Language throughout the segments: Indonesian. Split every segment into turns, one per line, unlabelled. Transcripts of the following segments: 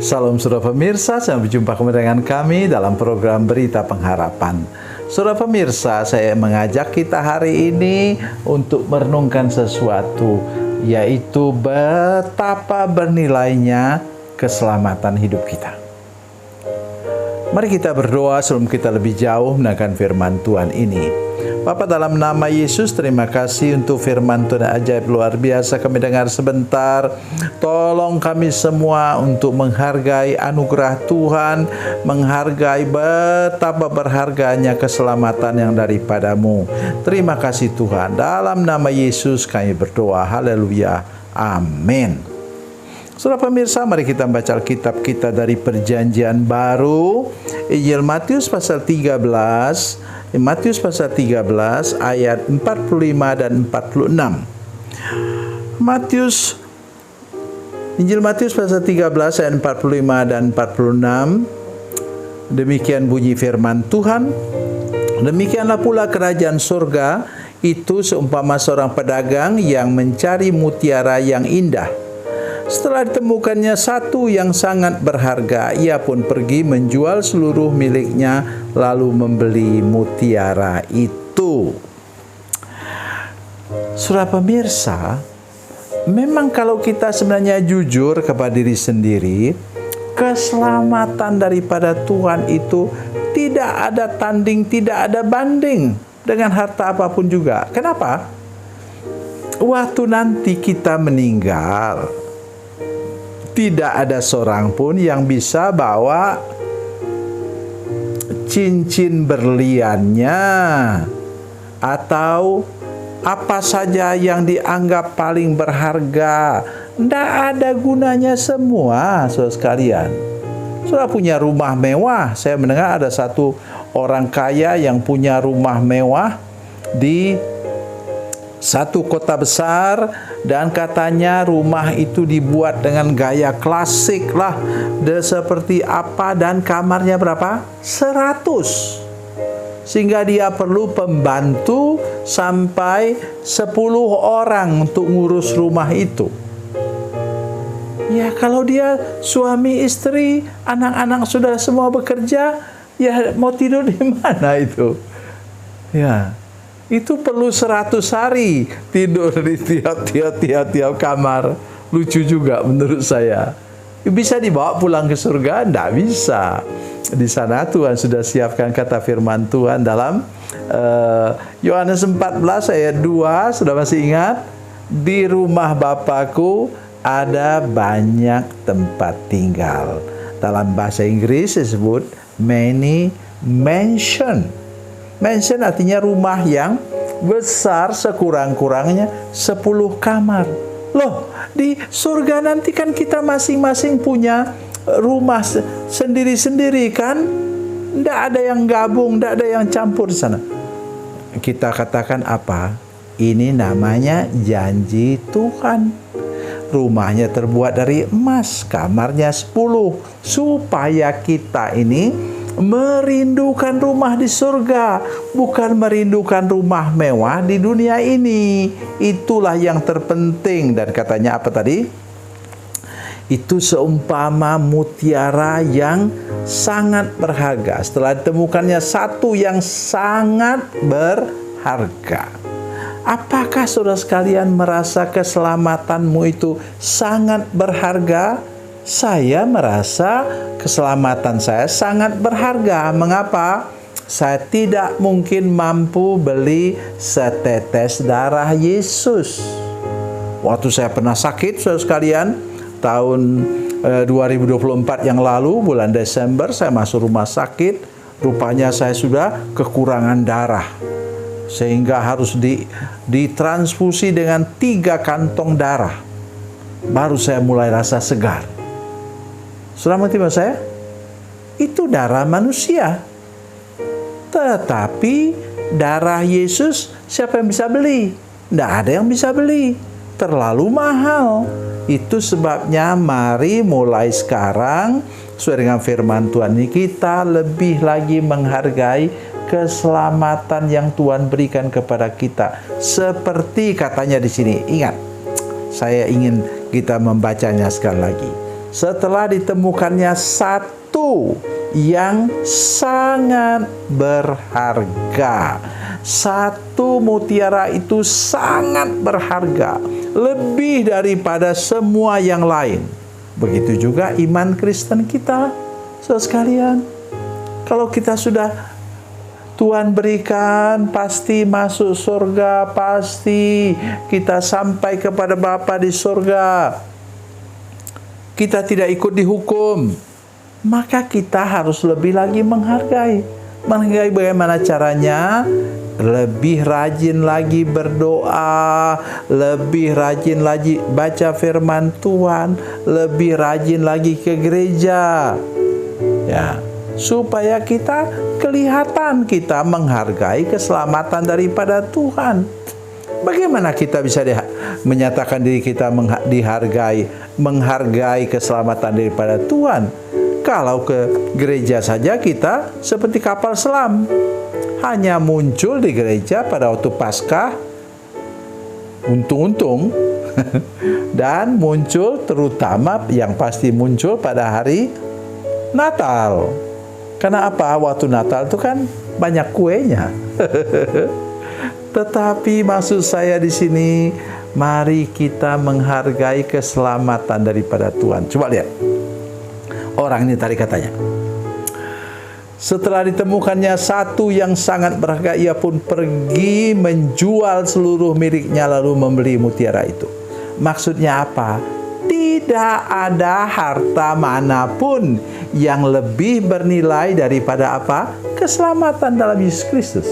Salam saudara pemirsa, sampai jumpa kembali dengan kami dalam program Berita Pengharapan. Saudara pemirsa, saya mengajak kita hari ini untuk merenungkan sesuatu, yaitu betapa bernilainya keselamatan hidup kita. Mari kita berdoa sebelum kita lebih jauh mendengarkan firman Tuhan ini. Bapa, dalam nama Yesus, terima kasih untuk firman Tuhan ajaib luar biasa kami dengar sebentar. Tolong kami semua untuk menghargai anugerah Tuhan, menghargai betapa berharganya keselamatan yang daripadamu. Terima kasih Tuhan. Dalam nama Yesus kami berdoa. Haleluya. Amin. Saudara pemirsa, mari kita membaca Alkitab kita dari Perjanjian Baru, Injil Matius pasal 13. Matius pasal 13 ayat 45 dan 46. Injil Matius pasal 13 ayat 45 dan 46. Demikian bunyi firman Tuhan. Demikianlah pula kerajaan surga itu seumpama seorang pedagang yang mencari mutiara yang indah. Setelah ditemukannya satu yang sangat berharga, ia pun pergi menjual seluruh miliknya lalu membeli mutiara itu. Saudara pemirsa, memang kalau kita sebenarnya jujur kepada diri sendiri, keselamatan daripada Tuhan itu tidak ada tanding, tidak ada banding dengan harta apapun juga. Kenapa? Waktu nanti kita meninggal, tidak ada seorang pun yang bisa bawa cincin berliannya atau apa saja yang dianggap paling berharga. Tidak ada gunanya semua, saudara sekalian. Saudara punya rumah mewah. Saya mendengar ada satu orang kaya yang punya rumah mewah di satu kota besar, dan katanya rumah itu dibuat dengan gaya klasik lah, seperti apa, dan kamarnya berapa? 100. Sehingga dia perlu pembantu sampai 10 orang untuk ngurus rumah itu. Ya, kalau dia suami istri, anak-anak sudah semua bekerja, ya mau tidur di mana itu? Ya, itu perlu 100 hari tidur di tiap kamar. Lucu juga menurut saya. Bisa dibawa pulang ke surga? Tidak bisa. Di sana Tuhan sudah siapkan, kata firman Tuhan dalam Yohanes 14 ayat 2. Sudah masih ingat? Di rumah Bapakku ada banyak tempat tinggal. Dalam bahasa Inggris disebut many mansion. Mansion artinya rumah yang besar, sekurang-kurangnya 10 kamar. Loh, di surga nanti kan kita masing-masing punya rumah sendiri-sendiri kan? Tidak ada yang gabung, tidak ada yang campur di sana. Kita katakan apa? Ini namanya janji Tuhan. Rumahnya terbuat dari emas, kamarnya 10, supaya kita ini merindukan rumah di surga, bukan merindukan rumah mewah di dunia ini. Itulah yang terpenting. Dan katanya apa tadi? Itu seumpama mutiara yang sangat berharga. Setelah ditemukannya satu yang sangat berharga. Apakah saudara sekalian merasa keselamatanmu itu sangat berharga? Saya merasa keselamatan saya sangat berharga. Mengapa? Saya tidak mungkin mampu beli setetes darah Yesus. Waktu saya pernah sakit, saudara sekalian, tahun 2024 yang lalu, bulan Desember, saya masuk rumah sakit. Rupanya saya sudah kekurangan darah, sehingga harus ditransfusi dengan 3 kantong darah. Baru saya mulai rasa segar. Saudara mengerti maksud saya? Itu darah manusia. Tetapi darah Yesus siapa yang bisa beli? Tidak ada yang bisa beli. Terlalu mahal. Itu sebabnya mari mulai sekarang, sesuai dengan firman Tuhan ini, kita lebih lagi menghargai keselamatan yang Tuhan berikan kepada kita. Seperti katanya di sini. Ingat, saya ingin kita membacanya sekali lagi. setelah ditemukannya satu yang sangat berharga. Satu mutiara itu sangat berharga, lebih daripada semua yang lain. Begitu juga iman Kristen kita, saudara sekalian. Kalau kita sudah Tuhan berikan, pasti masuk surga, pasti kita sampai kepada Bapa di surga. Kita tidak ikut dihukum, maka kita harus lebih lagi menghargai. Menghargai bagaimana caranya? Lebih rajin lagi berdoa, lebih rajin lagi baca firman Tuhan, lebih rajin lagi ke gereja. Ya, supaya kita kelihatan kita menghargai keselamatan daripada Tuhan. Bagaimana kita bisa menyatakan diri kita menghargai keselamatan daripada Tuhan? Kalau ke gereja saja kita seperti kapal selam, hanya muncul di gereja pada waktu Paskah, untung-untung, dan muncul terutama yang pasti muncul pada hari Natal. Karena apa? Waktu Natal itu kan banyak kuenya. Tetapi maksud saya di sini, mari kita menghargai keselamatan daripada Tuhan. Coba lihat. Orang ini tadi katanya, setelah ditemukannya satu yang sangat berharga, ia pun pergi menjual seluruh miliknya lalu membeli mutiara itu. Maksudnya apa? Tidak ada harta manapun yang lebih bernilai daripada apa? Keselamatan dalam Yesus Kristus.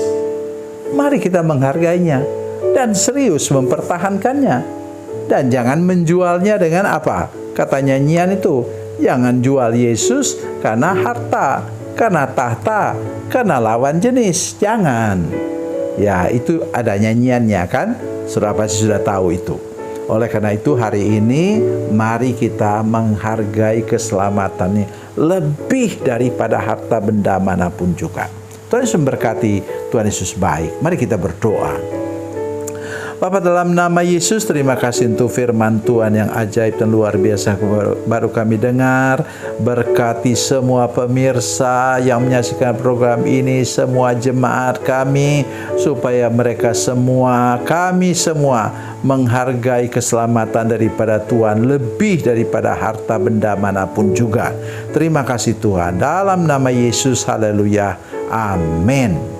Mari kita menghargainya dan serius mempertahankannya. Dan jangan menjualnya dengan apa? Kata nyanyian itu, jangan jual Yesus karena harta, karena tahta, karena lawan jenis. Jangan. Ya, itu ada nyanyiannya kan? Saudara pasti sudah tahu itu. Oleh karena itu hari ini mari kita menghargai keselamatannya lebih daripada harta benda manapun juga. Tuhan Yesus memberkati, Tuhan Yesus baik. Mari kita berdoa. Bapa, dalam nama Yesus, terima kasih untuk firman Tuhan yang ajaib dan luar biasa baru kami dengar. Berkati semua pemirsa yang menyaksikan program ini, semua jemaat kami, supaya mereka semua, kami semua menghargai keselamatan daripada Tuhan lebih daripada harta benda manapun juga. Terima kasih Tuhan. Dalam nama Yesus, haleluya. Amin.